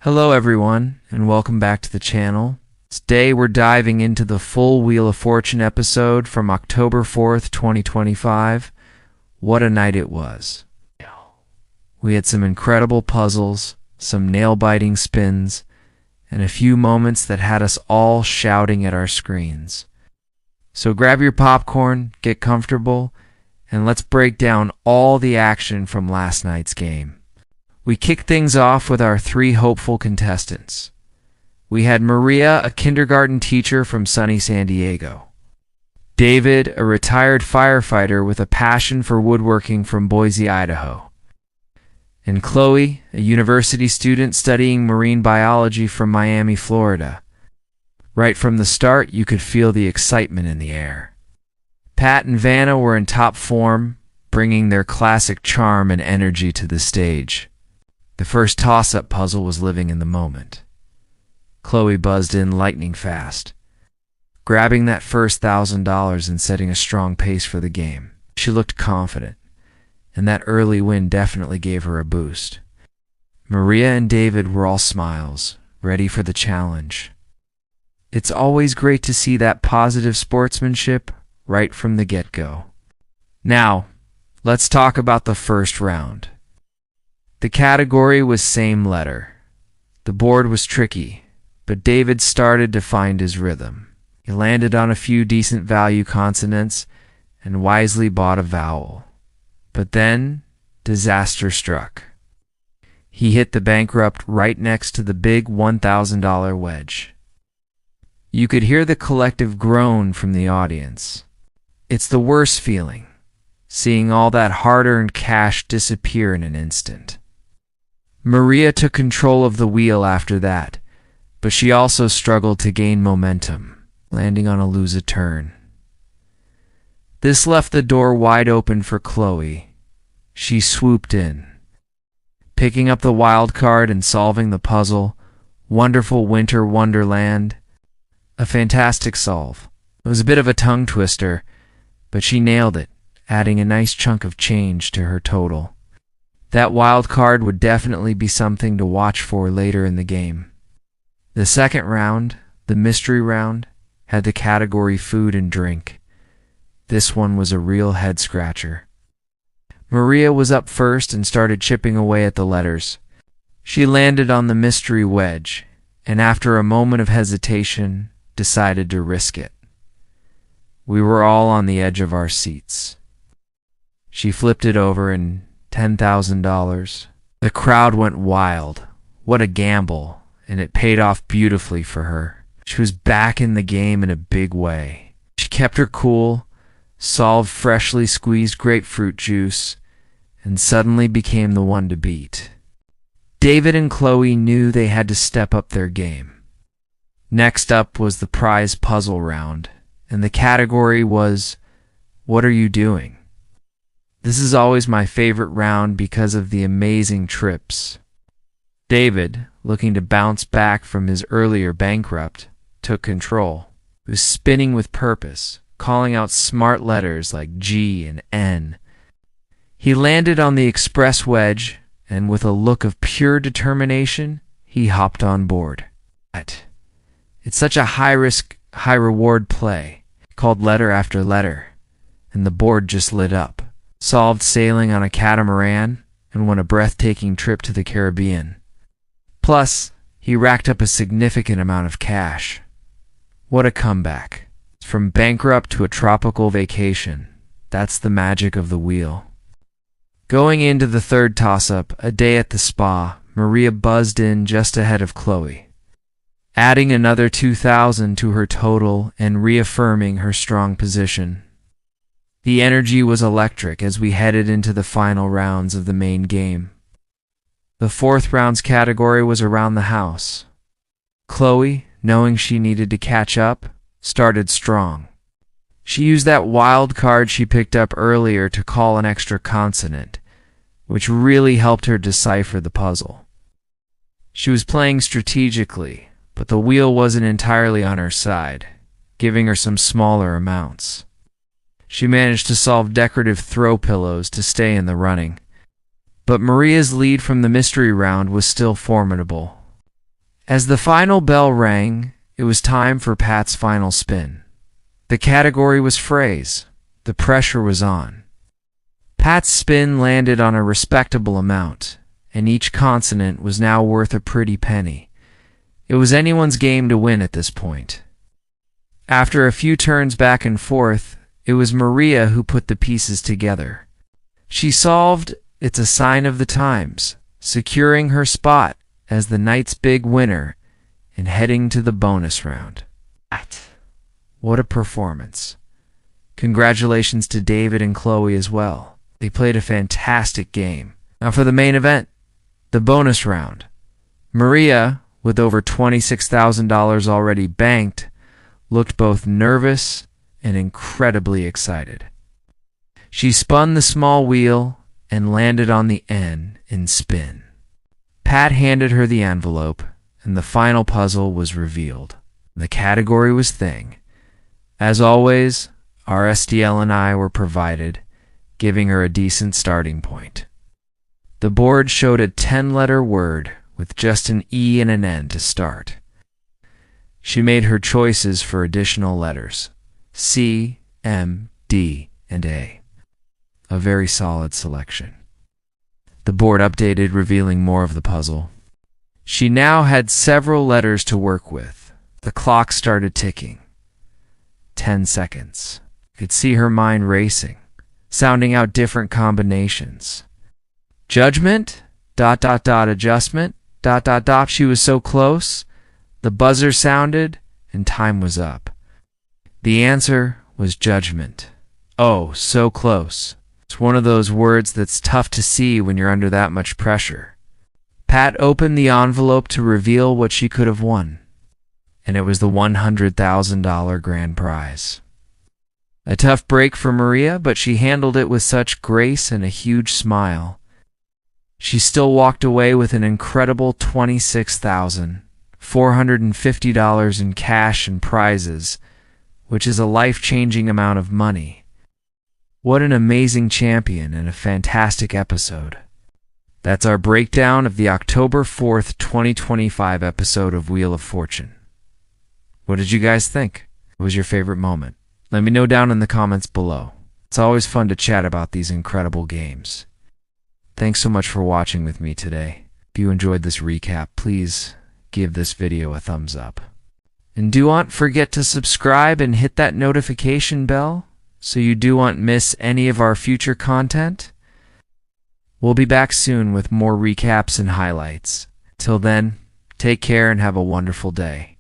Hello everyone, and welcome back to the channel. Today we're diving into the full Wheel of Fortune episode from October 4th, 2025. What a night it was. We had some incredible puzzles, some nail-biting spins, and a few moments that had us all shouting at our screens. So grab your popcorn, get comfortable, and let's break down all the action from last night's game. We kicked things off with our three hopeful contestants. We had Maria, a kindergarten teacher from sunny San Diego. David, a retired firefighter with a passion for woodworking from Boise, Idaho. And Chloe, a university student studying marine biology from Miami, Florida. Right from the start, you could feel the excitement in the air. Pat and Vanna were in top form, bringing their classic charm and energy to the stage. The first toss-up puzzle was living in the moment. Chloe buzzed in lightning fast, grabbing that first $1,000 and setting a strong pace for the game. She looked confident, and that early win definitely gave her a boost. Maria and David were all smiles, ready for the challenge. It's always great to see that positive sportsmanship right from the get-go. Now, let's talk about the first round. The category was same letter. The board was tricky, but David started to find his rhythm. He landed on a few decent value consonants and wisely bought a vowel. But then, disaster struck. He hit the bankrupt right next to the big $1,000 wedge. You could hear the collective groan from the audience. It's the worst feeling, seeing all that hard-earned cash disappear in an instant. Maria took control of the wheel after that, but she also struggled to gain momentum, landing on a lose-a-turn. This left the door wide open for Chloe. She swooped in, picking up the wild card and solving the puzzle, Wonderful Winter Wonderland. A fantastic solve. It was a bit of a tongue twister, but she nailed it, adding a nice chunk of change to her total. That wild card would definitely be something to watch for later in the game. The second round, the mystery round, had the category food and drink. This one was a real head-scratcher. Maria was up first and started chipping away at the letters. She landed on the mystery wedge, and after a moment of hesitation, decided to risk it. We were all on the edge of our seats. She flipped it over and $10,000. The crowd went wild. What a gamble, and it paid off beautifully for her. She was back in the game in a big way. She kept her cool, solved freshly squeezed grapefruit juice, and suddenly became the one to beat. David and Chloe knew they had to step up their game. Next up was the prize puzzle round, and the category was, What Are You Doing? This is always my favorite round because of the amazing trips. David, looking to bounce back from his earlier bankrupt, took control. He was spinning with purpose, calling out smart letters like G and N. He landed on the express wedge, and with a look of pure determination, he hopped on board. It's such a high-risk, high-reward play. He called letter after letter, and the board just lit up. Solved sailing on a catamaran, and won a breathtaking trip to the Caribbean. Plus, he racked up a significant amount of cash. What a comeback. From bankrupt to a tropical vacation. That's the magic of the wheel. Going into the third toss-up, a day at the spa, Maria buzzed in just ahead of Chloe, adding another $2,000 to her total and reaffirming her strong position. The energy was electric as we headed into the final rounds of the main game. The fourth round's category was around the house. Chloe, knowing she needed to catch up, started strong. She used that wild card she picked up earlier to call an extra consonant, which really helped her decipher the puzzle. She was playing strategically, but the wheel wasn't entirely on her side, giving her some smaller amounts. She managed to solve decorative throw pillows to stay in the running. But Maria's lead from the mystery round was still formidable. As the final bell rang, it was time for Pat's final spin. The category was phrase. The pressure was on. Pat's spin landed on a respectable amount, and each consonant was now worth a pretty penny. It was anyone's game to win at this point. After a few turns back and forth, it was Maria who put the pieces together. She solved "It's a Sign of the Times," securing her spot as the night's big winner and heading to the bonus round. What a performance. Congratulations to David and Chloe as well. They played a fantastic game. Now for the main event, the bonus round. Maria, with over $26,000 already banked, looked both nervous and incredibly excited. She spun the small wheel and landed on the N in spin. Pat handed her the envelope, and the final puzzle was revealed. The category was thing. As always, our SDL and I were provided, giving her a decent starting point. The board showed a 10-letter word with just an E and an N to start. She made her choices for additional letters: C, M, D, and A. A very solid selection. The board updated, revealing more of the puzzle. She now had several letters to work with. The clock started ticking. 10 seconds. You could see her mind racing, sounding out different combinations. Judgment, ... adjustment, ... She was so close. The buzzer sounded, and time was up. The answer was judgment. Oh, so close. It's one of those words that's tough to see when you're under that much pressure. Pat opened the envelope to reveal what she could have won, and it was the $100,000 grand prize. A tough break for Maria, but she handled it with such grace and a huge smile. She still walked away with an incredible $26,450 in cash and prizes, which is a life-changing amount of money. What an amazing champion and a fantastic episode. That's our breakdown of the October 4th, 2025 episode of Wheel of Fortune. What did you guys think? What was your favorite moment? Let me know down in the comments below. It's always fun to chat about these incredible games. Thanks so much for watching with me today. If you enjoyed this recap, please give this video a thumbs up. And do not forget to subscribe and hit that notification bell so you don't miss any of our future content. We'll be back soon with more recaps and highlights. Till then, take care and have a wonderful day.